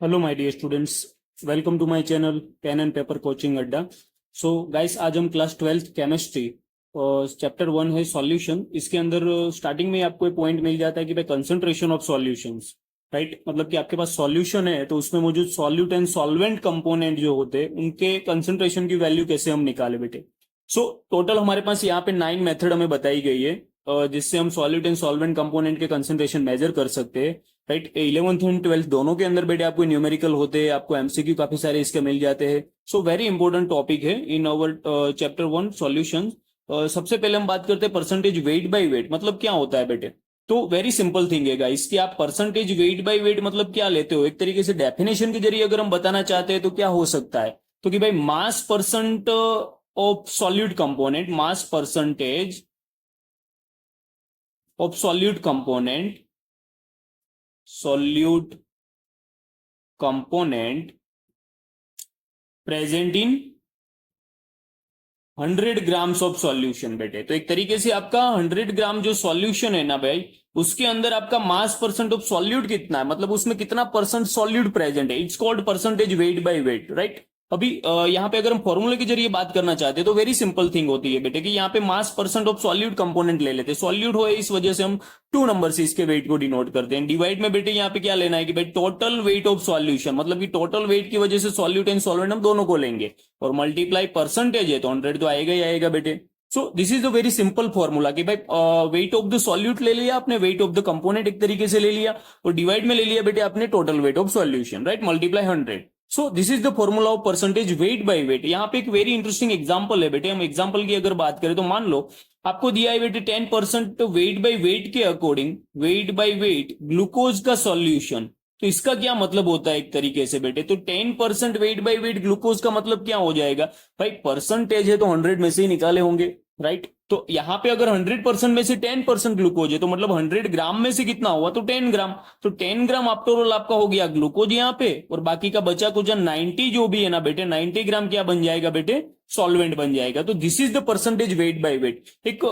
Hello my dear students, welcome to my channel pen and paper coaching अड्डा। So guys, आज हम class 12th chemistry और chapter 1 है solution. इसके अंदर स्टार्टिंग में आपको एक पॉइंट मिल जाता है कि भाई कंसंट्रेशन ऑफ सॉल्यूशंस, राइट। मतलब कि आपके पास सॉल्यूशन है तो उसमें मौजूद सॉल्यूट एंड सॉल्वेंट कंपोनेंट जो होते हैं उनके कंसंट्रेशन की वैल्यू कैसे हम निकाले बेटे। सो टोटल हमारे पास यहाँ पे 9 मेथड हमें बताई गई है जिससे हम सॉल्यूट एंड सॉल्वेंट कंपोनेंट के कंसंट्रेशन मेजर कर सकते हैं, राइट। 11th एंड 12th दोनों के अंदर बेटे आपको न्यूमेरिकल होते हैं, आपको एमसीक्यू काफी सारे इसके मिल जाते हैं। सो वेरी इंपॉर्टेंट टॉपिक है इन अवर चैप्टर 1 सॉल्यूशन। सबसे पहले हम बात करते हैं परसेंटेज वेट बाय वेट मतलब क्या होता है बेटे। तो वेरी सिंपल थिंग है गाइस कि आप परसेंटेज वेट बाय वेट मतलब क्या लेते हो। एक तरीके से डेफिनेशन के जरिए अगर हम बताना चाहते हैं तो क्या हो सकता है, तो कि भाई मास percent of solute component, mass percentage of solute component, solute component present in 100 grams of solution बेटे। तो एक तरीके से आपका 100 ग्राम जो सॉल्यूशन है ना भाई, उसके अंदर आपका मास परसेंट ऑफ सॉल्यूट कितना है, मतलब उसमें कितना परसेंट सॉल्यूट प्रेजेंट है। It's called percentage weight by weight, right. अभी यहाँ पे अगर हम फॉर्मूले के जरिए बात करना चाहते हैं तो वेरी सिंपल थिंग होती है बेटे कि यहाँ पे मास परसेंट ऑफ सॉल्यूट कंपोनेंट ले लेते हैं। सॉल्यूट हो इस वजह से हम 2 नंबर से इसके वेट को डिनोट करते हैं। डिवाइड में बेटे यहाँ पे क्या लेना है कि भाई टोटल वेट ऑफ सॉल्यूशन, मतलब कि टोटल वेट की वजह से सॉल्यूट एंड सॉल्वेंट हम दोनों को लेंगे और मल्टीप्लाई परसेंटेज है तो 100 तो आएगा ही आएगा बेटे। So this is the very simple formula कि भाई वेट ऑफ द सॉल्यूट ले लिया आपने, वेट ऑफ द कंपोनेंट एक तरीके से ले लिया और डिवाइड में ले लिया बेटे आपने total weight of solution, right, multiply 100। So this is the formula of percentage weight by weight. यहाँ पे एक वेरी इंटरेस्टिंग एग्जांपल है बेटे। हम एग्जांपल की अगर बात करें तो मान लो आपको दिया है बेटे 10% वेट बाय वेट के according, weight by weight glucose का सॉल्यूशन। तो इसका क्या मतलब होता है एक तरीके से बेटे, तो 10% वेट बाय वेट ग्लूकोज का मतलब क्या हो जाएगा भाई, परसेंटेज है तो 100 में से ही निकाले होंगे, राइट। तो यहां पे अगर 100% में से 10% ग्लूकोज है तो मतलब 100 ग्राम में से कितना हुआ, तो 10 ग्राम। तो 10 ग्राम आफ्टर ऑल आपका हो गया ग्लूकोज यहाँ पे, और बाकी का बचा कुछ 90 जो भी है ना बेटे, 90 ग्राम क्या बन जाएगा बेटे, सॉल्वेंट बन जाएगा। तो this is the percentage weight by weight. एक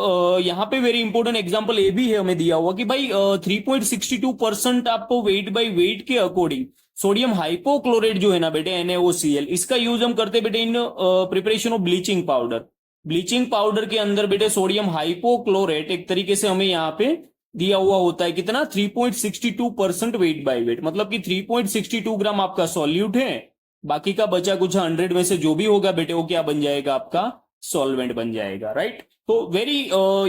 यहाँ पे वेरी इंपॉर्टेंट एग्जांपल ये भी है हमें दिया हुआ कि भाई 3.62% आपको वेट बाय वेट के अकॉर्डिंग सोडियम हाइपोक्लोराइड जो है ना बेटे NaOCl, इसका यूज हम करते बेटे in preparation of bleaching powder. Bleaching powder के अंदर बेटे सोडियम हाइपोक्लोराइट एक तरीके से हमें यहाँ पे दिया हुआ होता है कितना, 3.62% वेट बाय वेट, मतलब कि 3.62 ग्राम आपका सॉल्यूट है, बाकी का बचा कुछ 100 में से जो भी होगा बेटे वो क्या बन जाएगा आपका सॉल्वेंट बन जाएगा, राइट। तो very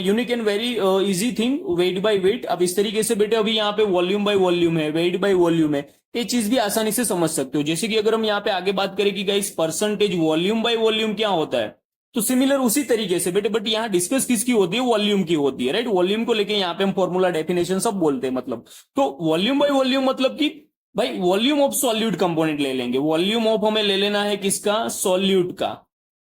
unique and very easy thing weight by weight. अब इस तरीके से बेटे अभी यहाँ पे वॉल्यूम बाय वॉल्यूम है, वेट बाय वॉल्यूम है, ये चीज भी आसानी से समझ सकते हो। जैसे कि अगर हम यहाँ पे आगे बात करें कि guys percentage volume by volume क्या होता है, तो सिमिलर उसी तरीके से बेटे, बट यहाँ डिस्कस किसकी होती है, वॉल्यूम की होती है, राइट। वॉल्यूम को लेके यहाँ पे हम फॉर्मूला डेफिनेशन सब बोलते हैं मतलब। तो वॉल्यूम बाय वॉल्यूम मतलब कि भाई वॉल्यूम ऑफ सॉल्यूट कंपोनेंट ले लेंगे, वॉल्यूम ऑफ हमें ले लेना है किसका, सॉल्यूट का,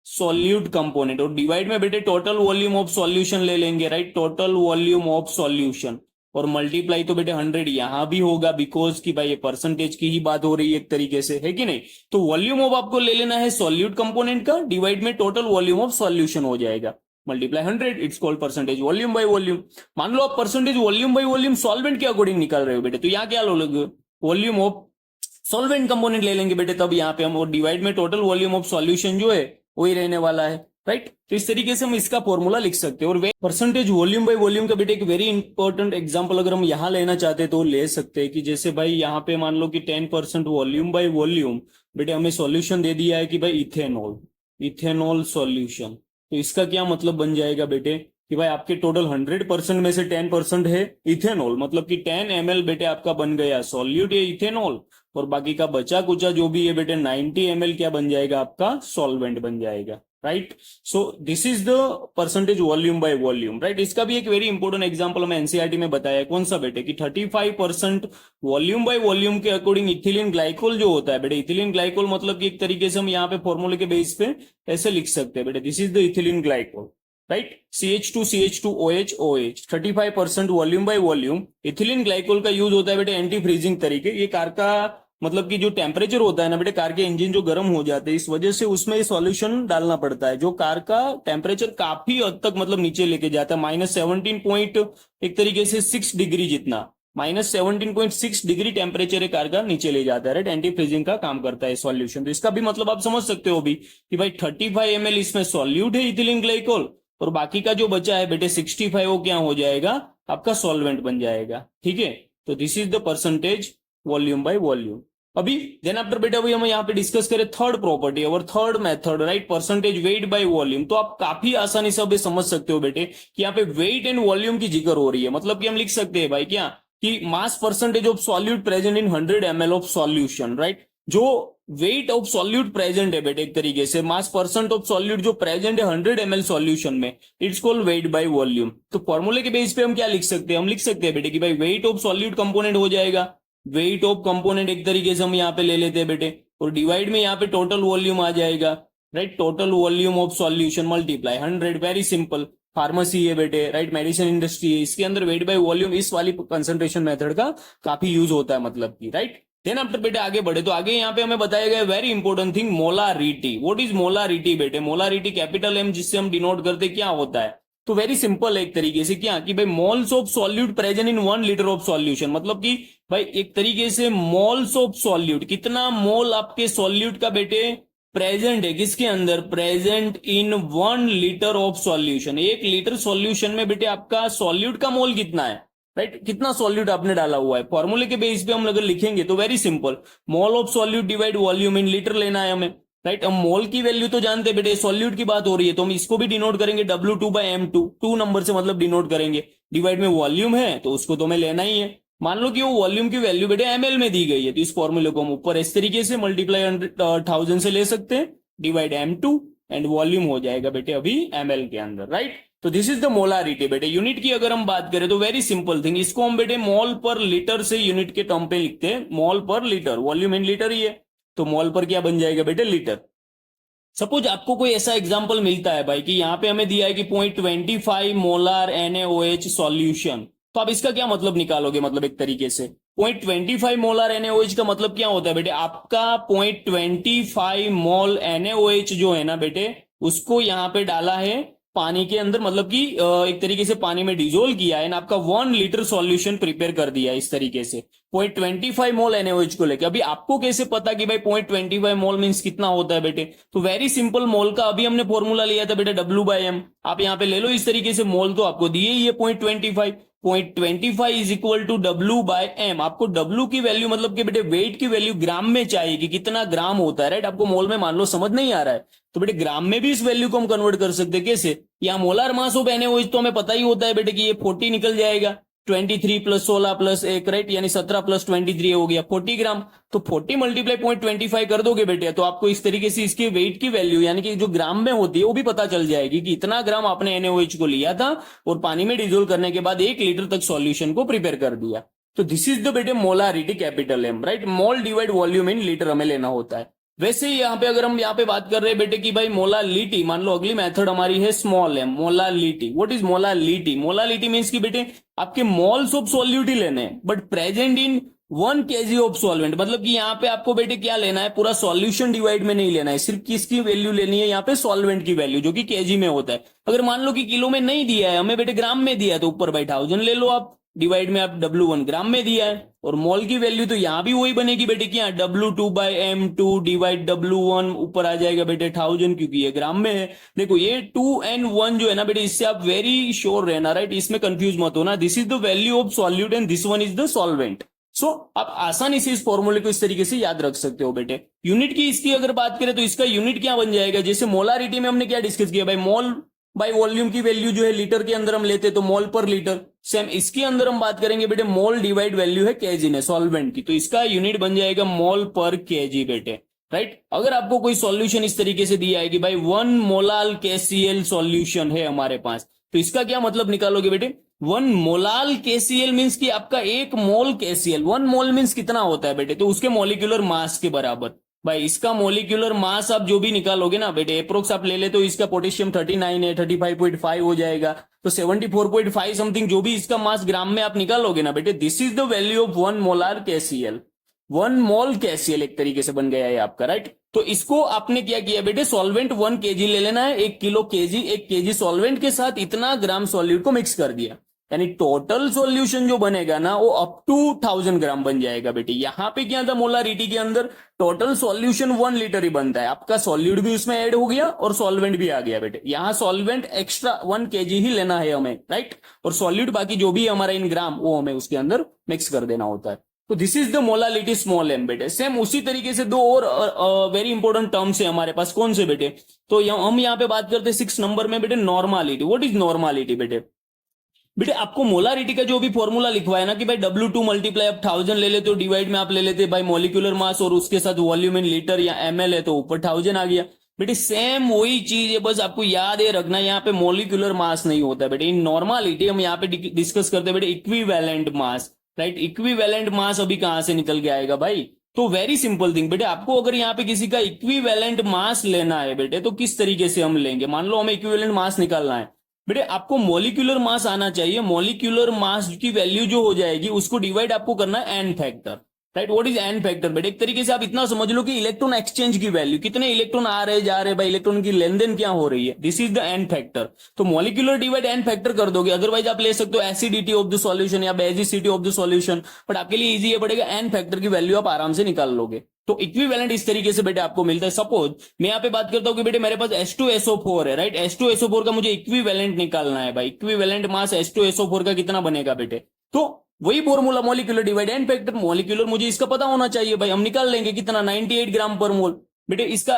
सॉल्यूट कंपोनेंट, और डिवाइड में बेटे टोटल वॉल्यूम ऑफ सॉल्यूशन ले लेंगे, right, total volume of solution, और मल्टीप्लाई तो बेटे 100 यहां भी होगा बिकॉज की भाई ये परसेंटेज की ही बात हो रही है एक तरीके से, है कि नहीं। तो वॉल्यूम ऑफ आपको ले लेना है सॉल्यूट कंपोनेंट का, डिवाइड में टोटल वॉल्यूम ऑफ सॉल्यूशन हो जाएगा, multiply 100, it's called percentage volume by volume. मान लो आप percentage volume by volume solvent के अकॉर्डिंग निकाल रहे हो बेटे, तो यहाँ क्या लोगे, वॉल्यूम ऑफ सॉल्वेंट कंपोनेंट ले लेंगे बेटे तब यहाँ पे हम, और डिवाइड में टोटल वॉल्यूम ऑफ सॉल्यूशन जो है वही रहने वाला है, राइट। तो इस तरीके से हम इसका फॉर्मूला लिख सकते हैं। और परसेंटेज वॉल्यूम बाय वॉल्यूम का बेटे एक वेरी इंपॉर्टेंट एग्जांपल अगर हम यहाँ लेना चाहते हैं तो ले सकते हैं कि जैसे भाई यहाँ पे मान लो कि 10% वॉल्यूम बाय वॉल्यूम बेटे हमें सॉल्यूशन दे दिया है कि भाई इथेनॉल, इथेनॉल सॉल्यूशन। तो इसका क्या मतलब बन जाएगा बेटे कि भाई आपके टोटल 100% में से 10% है इथेनॉल, मतलब कि 10 ml बेटे आपका बन गया सॉल्यूट ये इथेनॉल, और बाकी का बचा कुचा जो भी है बेटे 90 ml क्या बन जाएगा आपका सॉल्वेंट बन जाएगा, right. So this is the percentage volume by volume, right. इसका भी एक वेरी इंपॉर्टेंट एग्जांपल हमें एनसीईआरटी में बताया, कौन सा बेटे कि 35% वॉल्यूम बाय वॉल्यूम के अकॉर्डिंग इथिलीन ग्लाइकोल जो होता है बेटे, इथिलीन ग्लाइकोल मतलब कि एक तरीके से हम यहाँ पे फॉर्मूले के बेस पे ऐसे लिख सकते हैं बेटे, this is the ethylene glycol, right, CH2CH2OH OH। 35% volume by volume ethylene glycol का यूज होता है बेटे एंटी फ्रीजिंग तरीके। ये कार का मतलब कि जो टेम्परेचर होता है ना बेटे, कार के इंजन जो गर्म हो जाते हैं इस वजह से उसमें ये सॉल्यूशन डालना पड़ता है, जो कार का टेम्परेचर काफी हद तक मतलब नीचे लेके जाता है, -17 पॉइंट एक तरीके से 6 डिग्री जितना, -17.6 डिग्री टेम्परेचर कार का नीचे ले जाता है, राइट। एंटी फ्रीजिंग का काम करता है सॉल्यूशन। तो इसका भी मतलब आप समझ सकते हो भी कि भाई 35 ml इसमें सॉल्यूट है इथिलीन ग्लाइकोल, और बाकी का जो बचा है बेटे 65 वो क्या हो जाएगा, आपका सॉल्वेंट बन जाएगा, ठीक है। तो this is the percentage volume by volume. अभी देन आफ्टर बेटा अभी हम यहाँ पे डिस्कस करें थर्ड प्रॉपर्टी और third method, right, percentage weight by volume. तो आप काफी आसानी से अभी समझ सकते हो बेटे कि यहाँ पे वेट एंड वॉल्यूम की जिक्र हो रही है। मतलब कि हम लिख सकते हैं भाई क्या कि mass percentage of solute present in 100 ml of solution, right. जो वेट ऑफ सॉल्यूट प्रेजेंट है बेटे एक तरीके से मास परसेंट ऑफ सॉल्यूट जो प्रेजेंट है 100 ml सॉल्यूशन में, it's called weight by volume. तो फॉर्मूले के बेस पे हम क्या लिख सकते हैं, हम लिख सकते हैं बेटे कि भाई वेट ऑफ सॉल्यूट कंपोनेंट हो जाएगा, वेट ऑफ कंपोनेंट एक तरीके से हम यहाँ पे ले लेते हैं बेटे, और डिवाइड में यहाँ पे टोटल वॉल्यूम आ जाएगा, right. Total volume of solution multiply 100, very simple. Pharmacy है बेटे, राइट, मेडिसिन इंडस्ट्री है, इसके अंदर वेट बाय वॉल्यूम इस वाली कंसंट्रेशन मेथड का काफी यूज होता है, मतलब की, राइट। देन आफ्टर बेटे आगे बढ़े तो आगे यहाँ पे हमें बताया गया very important thing, molarity. What is molarity बेटे? मोलारिटी कैपिटल एम जिससे हम डिनोट करते क्या होता है, तो वेरी सिंपल है एक तरीके से क्या कि भाई moles of solute present in 1 litre of solution. मतलब कि भाई एक तरीके से मोल्स ऑफ सॉल्यूट, कितना मोल आपके सॉल्यूट का बेटे प्रेजेंट है किसके अंदर, present in 1 litre of solution. 1 litre solution में बेटे आपका सॉल्यूट का मोल कितना है, राइट, कितना सॉल्यूट आपने डाला हुआ है। फॉर्मूले के बेस पे हम अगर लिखेंगे तो very simple, mole of solute divide volume in litre लेना है हमें, राइट। अब मोल की वैल्यू तो जानते हैं बेटे, सॉल्यूट की बात हो रही है तो हम इसको भी डिनोट करेंगे W2/M2, 2 नंबर से मतलब डिनोट करेंगे। डिवाइड में वॉल्यूम है तो उसको तो हमें लेना ही है। मान लो कि वो वॉल्यूम की वैल्यू बेटे ml में दी गई है, तो इस फॉर्मूले को हम ऊपर इस तरीके से मल्टीप्लाई 1000 से ले सकते हैं, डिवाइड M2 एंड वॉल्यूम हो जाएगा बेटे अभी ml के अंदर, राइट। तो दिस इज द मोलारिटी बेटे। यूनिट की अगर हम बात करें तो वेरी सिंपल थिंग, इसको हम बेटे मोल पर लीटर से यूनिट के टर्म पे लिखते हैं, मोल पर लीटर, वॉल्यूम इन लीटर ही है, तो मोल पर क्या बन जाएगा बेटे, लीटर। सपोज आपको कोई ऐसा एग्जांपल मिलता है भाई कि यहाँ पे हमें दिया है कि 0.25 मोलार NaOH सॉल्यूशन, तो आप इसका क्या मतलब निकालोगे, मतलब एक तरीके से 0.25 मोलार NaOH का मतलब क्या होता है बेटे, आपका 0.25 मोल NaOH जो है ना बेटे, उसको यहाँ पे डाला है पानी के अंदर, मतलब कि एक तरीके से पानी में डिजोल्व किया है ना, आपका 1 लीटर सॉल्यूशन प्रिपेयर कर दिया इस तरीके से 0.25 मोल NaOH को लेकर। अभी आपको कैसे पता कि भाई 0.25 मोल मींस कितना होता है बेटे, तो वेरी सिंपल, मोल का अभी हमने फॉर्मूला लिया था बेटे W/M, आप यहाँ पे ले लो इस तरीके से, मोल तो आपको दिए ही है 0.25 इज इक्वल टू W/M। आपको W की वैल्यू मतलब कि बेटे वेट की वैल्यू ग्राम में चाहिए कि कितना ग्राम होता है, राइट। आपको मोल में मान लो समझ नहीं आ रहा है तो बेटे ग्राम में भी इस वैल्यू को हम कन्वर्ट कर सकते हैं, कैसे, यहाँ मोलार मास ऑफ NaOH तो हमें पता ही होता है बेटे कि ये 40 निकल जाएगा, 23 + 16 + 1, राइट, यानी 17 + 23 हो गया 40 ग्राम। तो 40 मल्टीप्लाई 0.25 कर दोगे बेटे तो आपको इस तरीके से इसके वेट की वैल्यू यानी कि जो ग्राम में होती है वो भी पता चल जाएगी कि इतना ग्राम आपने NaOH को लिया था और पानी में डिजोल्व करने के बाद 1 लीटर तक सॉल्यूशन को प्रिपेयर कर दिया। तो दिस इज द बेटे molarity capital M, right. Mole divide volume in litre हमें लेना होता है। वैसे ही यहाँ पे अगर हम यहाँ पे बात कर रहे हैं बेटे कि भाई मोलालिटी, मान लो अगली मेथड हमारी है small m, molality. What is molality? Molality means कि बेटे आपके मोल्स ऑफ सॉल्यूट ही लेने हैं but present in 1 kg of solvent. मतलब कि यहाँ पे आपको बेटे क्या लेना है, पूरा सॉल्यूशन डिवाइड में नहीं लेना है, सिर्फ किसकी वैल्यू लेनी है यहाँ पे, सॉल्वेंट की वैल्यू जो कि kg में होता है। अगर मान लो कि किलो में नहीं दिया है हमें बेटे, ग्राम में दिया है, तो ऊपर भाई 1000 ले लो आप, डिवाइड में आप W1 ग्राम में दिया है, और मोल की वैल्यू तो यहां भी वही बनेगी बेटे क्या, W2/M2 डिवाइड W1, ऊपर आ जाएगा बेटे 1000 क्योंकि ये ग्राम में है। देखो ये 2 and 1 जो है ना बेटे, इससे आप वेरी श्योर रहना, राइट, इसमें कंफ्यूज मत होना। This is the value of solute and this one is the solvent. So आप आसानी से इस फॉर्मूले को इस तरीके से याद रख सकते हो बेटे। यूनिट की इसकी अगर बात करें तो इसका यूनिट क्या बन जाएगा, जैसे मोलारिटी में हमने क्या डिस्कस किया भाई, मोल बाय वॉल्यूम की वैल्यू जो है लीटर के अंदर हम लेते तो मोल पर लीटर, सेम इसके अंदर हम बात करेंगे बेटे मोल डिवाइड वैल्यू है केजी में सॉल्वेंट की, तो इसका यूनिट बन जाएगा मोल पर केजी बेटे, राइट। अगर आपको कोई सॉल्यूशन इस तरीके से दिया है कि भाई 1 मोलाल KCl सॉल्यूशन है हमारे पास, तो इसका क्या मतलब निकालोगे बेटे, 1 मोलाल KCl मींस कि आपका 1 मोल KCl, 1 मोल मींस कितना होता है बेटे, तो उसके मॉलिक्यूलर मास के बराबर। भाई इसका मॉलिक्यूलर मास आप जो भी निकालोगे ना बेटे, अप्रोक्स आप ले ले तो इसका पोटेशियम 39 है, 35.5 हो जाएगा, तो 74.5 समथिंग जो भी इसका मास ग्राम में आप निकालोगे ना बेटे, this is the value of 1 molar KCl। 1 mole KCl एक तरीके से बन गया है आपका, राइट। तो इसको आपने क्या किया बेटे, सॉल्वेंट 1 kg ले लेना है, 1 किलो kg, 1 kg सॉल्वेंट के साथ इतना ग्राम सॉल्यूट को मिक्स कर दिया। यानी टोटल सॉल्यूशन जो बनेगा ना वो अप टू 1000 ग्राम बन जाएगा बेटे। यहाँ पे क्या था मोलारिटी के अंदर, टोटल सॉल्यूशन 1 लीटर ही बनता है, आपका सॉल्यूट भी उसमें ऐड हो गया और सॉल्वेंट भी आ गया बेटे। यहाँ सॉल्वेंट एक्स्ट्रा 1 kg ही लेना है हमें, राइट, और सॉल्यूट बाकी जो भी हमारा इन ग्राम वो हमें उसके अंदर मिक्स कर देना होता है। तो this is the molality small m बेटे। सेम उसी तरीके से दो और वेरी इंपॉर्टेंट टर्म्स है हमारे पास, कौन से बेटे, तो हम यहाँ पे बात करते हैं 6 नंबर में बेटे नॉर्मालिटी। व्हाट इज नॉर्मालिटी बेटे? बेटे आपको मोलारिटी का जो भी फॉर्मूला लिखवा है ना कि भाई W2 मल्टीप्लाई आप 1000 ले लेते हो, डिवाइड में आप ले लेते बाय मॉलिक्यूलर मास और उसके साथ वॉल्यूम इन लीटर या ml है तो ऊपर 1000 आ गया बेटे। सेम वही चीज है, बस आपको याद है रखना यहाँ पे मॉलिक्यूलर मास नहीं होता है बेटे। इन नॉर्मालिटी हम यहाँ पे डिस्कस करते हैं बेटे equivalent mass, right. Equivalent mass अभी कहां से निकल के आएगा भाई? तो वेरी सिंपल थिंग बेटे, आपको अगर यहाँ पे किसी का इक्विवेलेंट मास लेना है बेटे तो किस तरीके से हम लेंगे? मान लो हमें इक्विवेलेंट मास निकालना है बेटे, आपको मॉलिक्यूलर मास आना चाहिए। मॉलिक्यूलर मास की वैल्यू जो हो जाएगी उसको डिवाइड आपको करना है n factor, right. What is n factor बेटे? एक तरीके से आप इतना समझ लो कि इलेक्ट्रॉन एक्सचेंज की वैल्यू, कितने इलेक्ट्रॉन आ रहे जा रहे भाई, इलेक्ट्रॉन की लेन देन क्या हो रही है, this is the n factor. तो मॉलिक्यूलर डिवाइड एन फैक्टर कर दोगे, अदरवाइज आप ले सकते हो एसिडिटी ऑफ द सॉल्यूशन या basicity of the solution, but आपके लिए इजी है पड़ेगा, एन फैक्टर की वैल्यू आप आराम से निकाल लोगे। तो इक्विवेलेंट इस तरीके से बेटे आपको मिलता है। सपोज मैं यहाँ पे बात करता हूँ कि बेटे मेरे पास H2SO4 है, राइट। H2SO4 का मुझे इक्विवेलेंट निकालना है भाई। इक्विवेलेंट मास H2SO4 का कितना बनेगा बेटे? तो वही formula molecular divide n factor, molecular मुझे इसका पता होना चाहिए भाई, हम निकाल लेंगे कितना 98 ग्राम पर मोल बेटे। इसका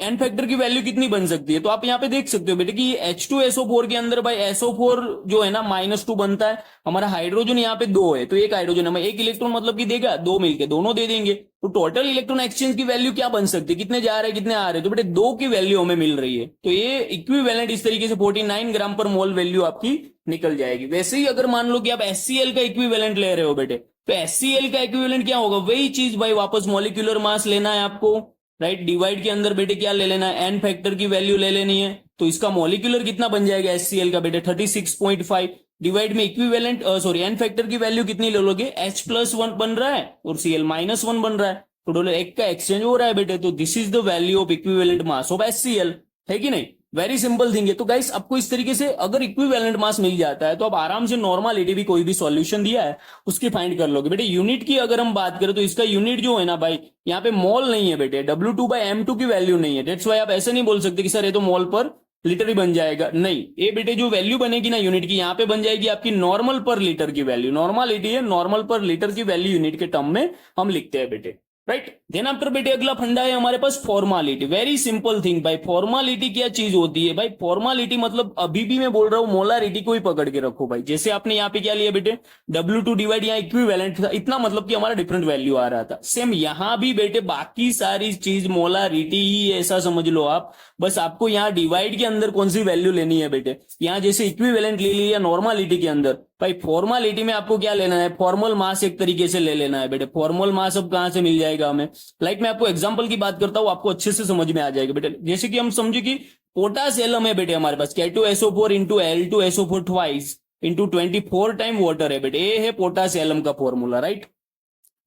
एन फैक्टर की वैल्यू कितनी बन सकती है? तो आप यहाँ पे देख सकते हो बेटे कि H2SO4 के अंदर भाई SO4 जो है ना -2 बनता है, हमारा हाइड्रोजन यहाँ पे 2 है, तो एक हाइड्रोजन हमें एक इलेक्ट्रॉन मतलब कि देगा, 2 मिलके दोनों दे देंगे। तो टोटल इलेक्ट्रॉन एक्सचेंज की वैल्यू क्या बन सकती है, कितने जा रहे हैं कितने आ रहे हैं? तो बेटे 2 की वैल्यू हमें मिल रही है, तो ये इक्विवेलेंट इस तरीके से 49 ग्राम पर मोल वैल्यू आपकी निकल जाएगी। वैसे ही अगर मान लो कि आप HCl का इक्विवेलेंट ले रहे हो बेटे, तो HCl का इक्विवेलेंट क्या होगा? वही चीज भाई, वापस मॉलिक्यूलर मास लेना है आपको, राइट। डिवाइड के अंदर बेटे क्या ले लेना है? एन फैक्टर की वैल्यू ले लेनी है। तो इसका मॉलिक्यूलर कितना बन जाएगा HCl का बेटे? 36.5 डिवाइड में इक्विवेलेंट सॉरी एन फैक्टर की वैल्यू कितनी ले लोगे? H+1 बन रहा है और Cl-1 बन रहा है, तो टोटल एक का एक्सचेंज हो रहा है बेटे। तो this is the value of equivalent mass of HCl, है कि नहीं? वेरी सिंपल थिंग है। तो गाइस आपको इस तरीके से अगर इक्विवेलेंट मास मिल जाता है तो आप आराम से नॉर्मालिटी भी कोई भी सॉल्यूशन दिया है उसकी फाइंड कर लोगे बेटे। यूनिट की अगर हम बात करें तो इसका यूनिट जो है ना भाई, यहाँ पे मोल नहीं है बेटे, W2/M2 की वैल्यू नहीं है। डेट्स वाई आप ऐसे नहीं बोल सकते कि सर ये तो मोल पर लीटर ही बन जाएगा, नहीं। ये बेटे जो वैल्यू बनेगी ना यूनिट की, यहाँ पे बन जाएगी आपकी नॉर्मल पर लीटर की वैल्यू। नॉर्मालिटी है, नॉर्मल पर लीटर की वैल्यू यूनिट के टर्म में हम लिखते हैं बेटे, राइट। देन आफ्टर बेटे अगला फंडा है हमारे पास फॉर्मालिटी। वेरी सिंपल थिंग भाई, फॉर्मालिटी क्या चीज होती है भाई? फॉर्मालिटी मतलब अभी भी मैं बोल रहा हूं मोलारिटी को ही पकड़ के रखो भाई। जैसे आपने यहाँ पे क्या लिया बेटे, W2 डिवाइड यहाँ इक्विवेलेंट था, इतना मतलब कि हमारा डिफरेंट वैल्यू आ रहा था। सेम यहाँ भी बेटे बाकी सारी चीज मोलारिटी ही, ऐसा समझ लो आप। बस आपको यहाँ डिवाइड के अंदर कौन सी वैल्यू लेनी है बेटे, यहाँ जैसे इक्विवेलेंट ले लिया नॉर्मालिटी के अंदर, भाई फॉर्मालिटी में आपको क्या लेना है? फॉर्मल मास एक तरीके से ले लेना है बेटे। फॉर्मल मास अब कहां से मिल जाएगा हमें? लाइक मैं आपको एग्जांपल की बात करता हूं, आपको अच्छे से समझ में आ जाएगा बेटे। जैसे कि हम समझे कि पोटास एलम है बेटे हमारे पास, K2SO4 into L2SO4 twice into 24 time water है बेटे। ये है पोटास एलम का फॉर्मूला, राइट।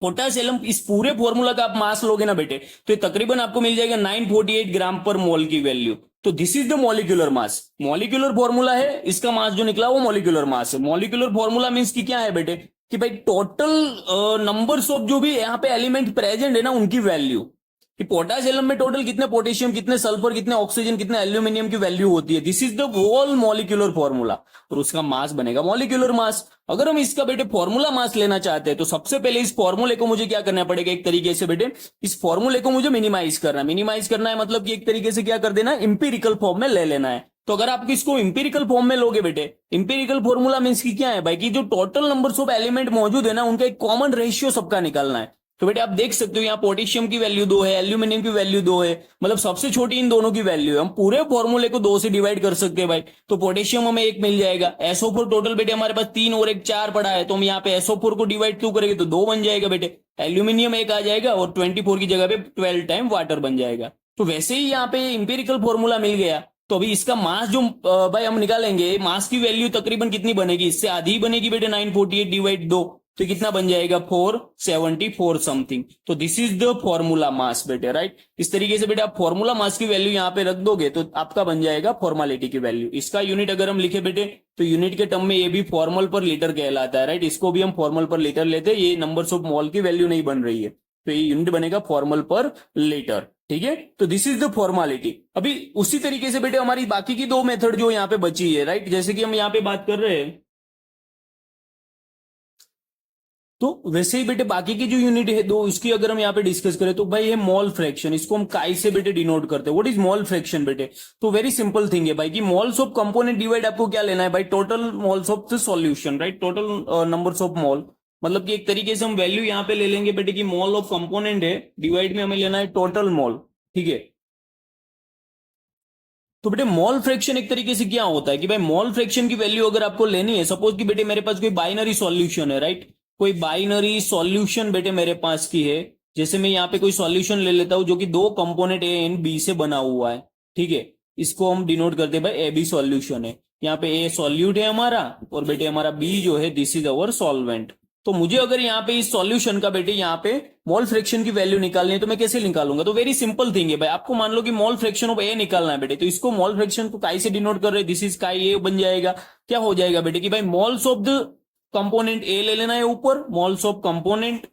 पोटास एलम, इस पूरे फॉर्मूला का आप मास लोगे ना बेटे तो तकरीबन आपको मिल जाएगा 948 ग्राम पर मोल की वैल्यू। तो this is the molecular mass. Molecular formula है, इसका मास जो निकला वो मॉलिक्यूलर मास है। मॉलिक्यूलर फॉर्मूला मींस की क्या है बेटे कि भाई टोटल नंबर्स ऑफ जो भी यहाँ पे एलिमेंट प्रेजेंट है ना उनकी वैल्यू, कि पोटास एलम में टोटल कितने पोटेशियम, कितने सल्फर, कितने ऑक्सीजन, कितने एल्यूमिनियम की वैल्यू होती है। This is the whole molecular formula, और उसका मास बनेगा मॉलिक्यूलर मास। अगर हम इसका बेटे फॉर्मूला मास लेना चाहते हैं तो सबसे पहले इस फॉर्मूले को मुझे क्या करना पड़ेगा, एक तरीके से बेटे इस फॉर्मूले को मुझे मिनिमाइज करना है। मिनिमाइज करना है मतलब कि एक तरीके से क्या कर देना है, इंपीरिकल फॉर्म में ले लेना है। तो अगर आप इसको इंपीरिकल फॉर्म में लोगे बेटे, इंपीरिकल फॉर्मूला मींस की क्या है भाई, कि जो टोटल नंबर्स ऑफ एलिमेंट मौजूद है ना उनका एक कॉमन रेशियो सबका निकालना है। तो बेटे आप देख सकते हो यहाँ पोटेशियम की वैल्यू 2 है, एल्यूमिनियम की वैल्यू 2 है, मतलब सबसे छोटी इन दोनों की वैल्यू है। हम पूरे फॉर्मूले को 2 से डिवाइड कर सकते हैं भाई। तो पोटेशियम हमें 1 मिल जाएगा। SO4 टोटल बेटे हमारे पास 3 और 1 4 पड़ा है, तो हम यहाँ पे SO4 को डिवाइड क्यों करेंगे तो 2 बन जाएगा बेटे। एल्यूमिनियम 1 आ जाएगा और 24 की जगह पे 12 टाइम वाटर बन जाएगा। तो वैसे ही यहाँ पे इंपेरिकल फॉर्मूला मिल गया। तो अभी इसका मास जो भाई हम निकालेंगे, मास की वैल्यू तकरीबन कितनी बनेगी, इससे आधी ही बनेगी बेटे 948 डिवाइड 2। तो कितना बन जाएगा 474 समथिंग। तो this is the formula mass बेटे, राइट। इस तरीके से बेटे आप फॉर्मूला मास की वैल्यू यहाँ पे रख दोगे तो आपका बन जाएगा फॉर्मालिटी की वैल्यू। इसका यूनिट अगर हम लिखे बेटे तो यूनिट के टर्म में ये भी फॉर्मल पर लीटर कहलाता है, राइट। इसको भी हम फॉर्मल पर लीटर लेते हैं, ये नंबर्स ऑफ मोल की वैल्यू नहीं बन रही है, तो ये यूनिट बनेगा फॉर्मल पर लीटर, ठीक है। तो दिस इज द फॉर्मालिटी। अभी उसी तरीके से बेटे हमारी बाकी की दो मेथड जो यहाँ पे बची है, राइट, जैसे कि हम यहाँ पे बात कर रहे हैं, तो वैसे ही बेटे बाकी की जो यूनिट है दो, उसकी अगर हम यहाँ पे डिस्कस करें तो भाई ये मोल फ्रैक्शन, इसको हम काई से बेटे डिनोट करते हैं। व्हाट इज मोल फ्रैक्शन बेटे? तो वेरी सिंपल थिंग है भाई कि मोल्स ऑफ कंपोनेंट डिवाइड आपको क्या लेना है भाई, total moles of the solution, right, total numbers of मोल। मतलब कि एक तरीके से हम वैल्यू यहाँ पे ले लेंगे बेटे कि मोल ऑफ कंपोनेंट है, डिवाइड में हमें लेना है टोटल मोल, ठीक है। तो बेटे मोल फ्रैक्शन एक तरीके से क्या होता है कि भाई मोल फ्रैक्शन की वैल्यू अगर आपको लेनी है, सपोज कि बेटे मेरे पास कोई बाइनरी सॉल्यूशन है, राइट, कोई बाइनरी सॉल्यूशन बेटे मेरे पास की है। जैसे मैं यहाँ पे कोई सॉल्यूशन ले लेता हूं जो कि दो कंपोनेंट ए एंड बी से बना हुआ है, ठीक है। इसको हम डिनोट करते हैं भाई ए बी सॉल्यूशन है। यहाँ पे ए सॉल्यूट है हमारा और बेटे हमारा बी जो है दिस इज अवर सॉल्वेंट। तो मुझे अगर यहाँ पे इस सॉल्यूशन का बेटे यहाँ पे मोल फ्रैक्शन की वैल्यू निकालनी है तो मैं कैसे निकालूंगा? तो वेरी सिंपल थिंग है भाई, आपको मान लो कि मोल फ्रैक्शन ऑफ ए निकालना है बेटे, तो इसको मोल फ्रैक्शन को काई से डिनोट कर रहे हैं, दिस इज काई ए बन जाएगा। क्या हो जाएगा बेटे कि भाई मोल्स ऑफ द कंपोनेंट ए ले लेना है ऊपर, मोल्स ऑफ कंपोनेंट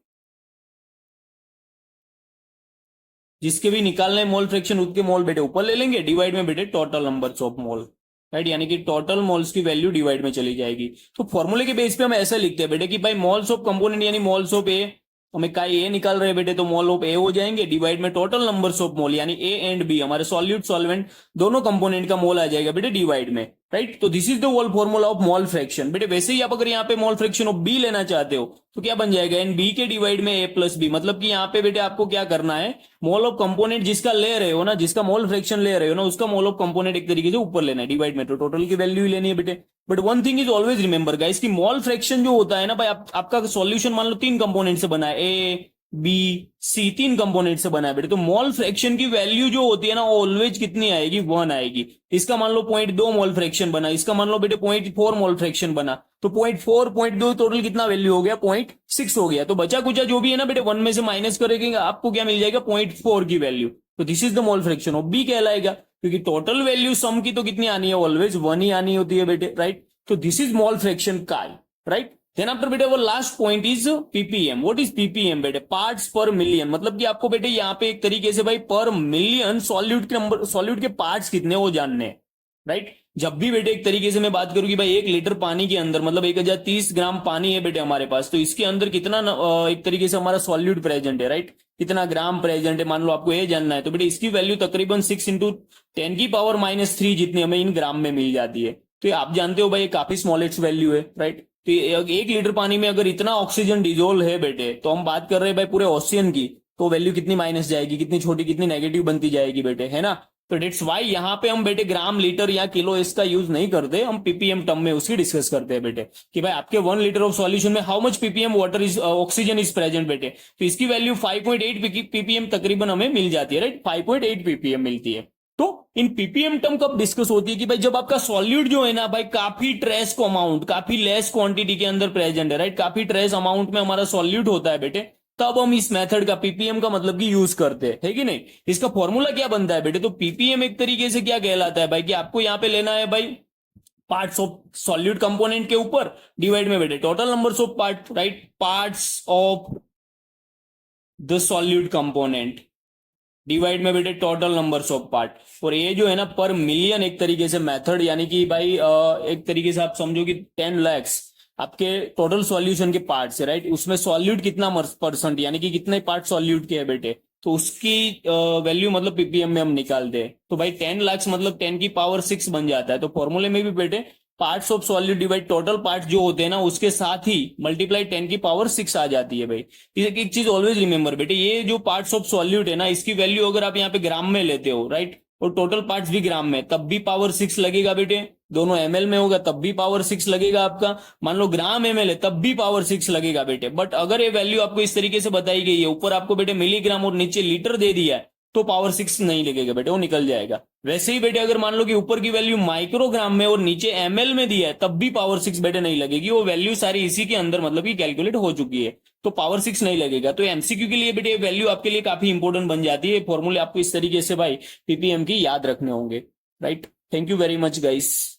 जिसके भी निकालना है मोल फ्रैक्शन उसके मोल बेटे ऊपर ले लेंगे, डिवाइड में बेटे total numbers of mole, right, यानी कि टोटल मोल्स की वैल्यू डिवाइड में चली जाएगी। तो फॉर्मूले के बेस पे हम ऐसा लिखते हैं बेटे कि भाई मोल्स ऑफ कंपोनेंट यानी मोल्स ऑफ ए, हमें काई ए निकाल रहे हैं बेटे तो मोल ऑफ ए हो जाएंगे, डिवाइड में टोटल नंबर्स ऑफ मोल यानी ए एंड बी हमारे सॉल्यूट सॉल्वेंट दोनों कंपोनेंट का मोल आ जाएगा बेटे डिवाइड में, राइट। तो this is the whole formula of mole fraction बेटे। वैसे ही आप अगर यहाँ पे मोल फ्रैक्शन ऑफ बी लेना चाहते हो तो क्या बन जाएगा, एन बी के डिवाइड में ए प्लस बी। मतलब कि यहाँ पे बेटे आपको क्या करना है, मोल ऑफ कंपोनेंट जिसका ले रहे हो ना, जिसका मोल फ्रैक्शन ले रहे हो ना, उसका मोल ऑफ कंपोनेंट एक तरीके से ऊपर लेना है डिवाइड में, तो टोटल की वैल्यू ही लेनी है बेटे। But one thing is always remember guys कि मोल फ्रैक्शन जो होता है ना भाई, आपका सॉल्यूशन मान लो तीन कंपोनेंट से बना है, ए बी सी, तीन कंपोनेंट से बना है बेटे, तो मोल फ्रैक्शन की वैल्यू जो होती है ना ऑलवेज कितनी आएगी, 1 आएगी। इसका मान लो 0.2 मोल फ्रैक्शन बना, इसका मान लो बेटे 0.4 मोल फ्रैक्शन बना, तो 0.4 0.2 टोटल कितना वैल्यू हो गया, 0.6 हो गया। तो बचा कुचा जो भी है ना बेटे 1 में से माइनस करेंगे आपको क्या मिल जाएगा, 0.4 की वैल्यू। तो this is the mole fraction of B कहलाएगा, क्योंकि टोटल वैल्यू सम की तो कितनी आनी है, ऑलवेज 1 ही आनी होती है बेटे, राइट। तो दिस इज मोल फ्रैक्शन काई, राइट। देन आफ्टर बेटे वो last point is ppm. What is ppm बेटे? पार्ट्स पर मिलियन। मतलब कि आपको बेटे यहाँ पे एक तरीके से भाई पर मिलियन सॉल्यूट के नंबर, सॉल्यूट के पार्ट्स कितने वो जानने हैं, राइट। जब भी बेटे एक तरीके से मैं बात करूं कि भाई 1 लीटर पानी के अंदर मतलब 1030 ग्राम पानी है बेटे हमारे पास, तो इसके अंदर कितना एक तरीके से हमारा सॉल्यूट प्रेजेंट है, राइट, कितना ग्राम प्रेजेंट है, मान लो आपको ये जानना है, तो बेटे इसकी वैल्यू तकरीबन 6 × 10⁻³ जितनी हमें इन ग्राम में मिल जाती है। तो आप जानते हो भाई ये काफी स्मॉलेस्ट वैल्यू है, राइट। तो 1 लीटर पानी में अगर इतना ऑक्सीजन डिजोल्व है बेटे, तो हम बात कर रहे हैं भाई पूरे ओशियन की, तो वैल्यू कितनी माइनस जाएगी, कितनी छोटी, कितनी नेगेटिव बनती जाएगी बेटे, है ना। तो डेट्स वाई यहाँ पे हम बेटे ग्राम, लीटर या किलो इसका यूज नहीं करते, हम पीपीएम टर्म में उसकी डिस्कस करते हैं बेटे कि भाई आपके 1 लीटर ऑफ सॉल्यूशन में how much ppm water is oxygen is present बेटे। तो इसकी वैल्यू 5.8 पीपीएम तकरीबन हमें मिल जाती है, राइट, 5.8 पीपीएम मिलती है। तो इन पीपीएम टर्म कब डिस्कस होती है कि भाई जब आपका सॉल्यूट जो है ना भाई काफी ट्रेस को अमाउंट, काफी लेस क्वांटिटी के अंदर प्रेजेंट है, राइट, काफी ट्रेस अमाउंट में हमारा सॉल्यूट होता है बेटे, तब हम इस मेथड का पीपीएम का मतलब कि यूज करते हैं, है कि नहीं। इसका फॉर्मूला क्या बनता है बेटे? तो पीपीएम एक तरीके से क्या कहलाता है भाई कि आपको यहां पे लेना है भाई पार्ट्स ऑफ सॉल्यूट कंपोनेंट के ऊपर, डिवाइड में बेटे total numbers of part, right, parts of the solute component divide में बेटे टोटल नंबर्स ऑफ पार्ट। और ये जो है ना पर मिलियन एक तरीके से मेथड, यानी कि भाई एक तरीके से आप समझो कि 10 lakhs आपके टोटल सॉल्यूशन के पार्ट्स है, राइट, उसमें सॉल्यूट कितना परसेंट यानी कि कितने पार्ट सॉल्यूट के है बेटे, तो उसकी वैल्यू मतलब पीपीएम में हम निकालते हैं। तो भाई 10 lakhs मतलब 10⁻6 बन जाता है। तो फॉर्मूले में भी बेटे parts of solute divide total parts जो होते हैं ना उसके साथ ही मल्टीप्लाई 10⁻6 आ जाती है भाई। एक चीज ऑलवेज रिमेंबर बेटे, ये जो पार्ट्स ऑफ सॉल्यूट है ना इसकी वैल्यू अगर आप यहाँ पे ग्राम में लेते हो, राइट, और टोटल पार्ट्स भी ग्राम में, तब भी पावर 6 लगेगा बेटे। दोनों एमएल में होगा तब भी पावर 6 लगेगा आपका। मान लो ग्राम एमएल है तब भी पावर 6 लगेगा बेटे। बट अगर ये वैल्यू आपको इस तरीके से बताई गई है, ऊपर आपको बेटे मिलीग्राम और नीचे लीटर दे दिया है, तो पावर 6 नहीं लगेगा बेटे, वो निकल जाएगा। वैसे ही बेटे अगर मान लो कि ऊपर की वैल्यू माइक्रोग्राम में और नीचे एमएल में दिया है तब भी पावर 6 बेटे नहीं लगेगी, वो वैल्यू सारी इसी के अंदर मतलब कि कैलकुलेट हो चुकी है, तो पावर 6 नहीं लगेगा। तो एमसीक्यू के लिए बेटे वैल्यू आपके लिए काफी इंपॉर्टेंट बन जाती है, फॉर्मूले आपको इस तरीके से भाई पीपीएम की याद रखने होंगे। Right, thank you very much guys.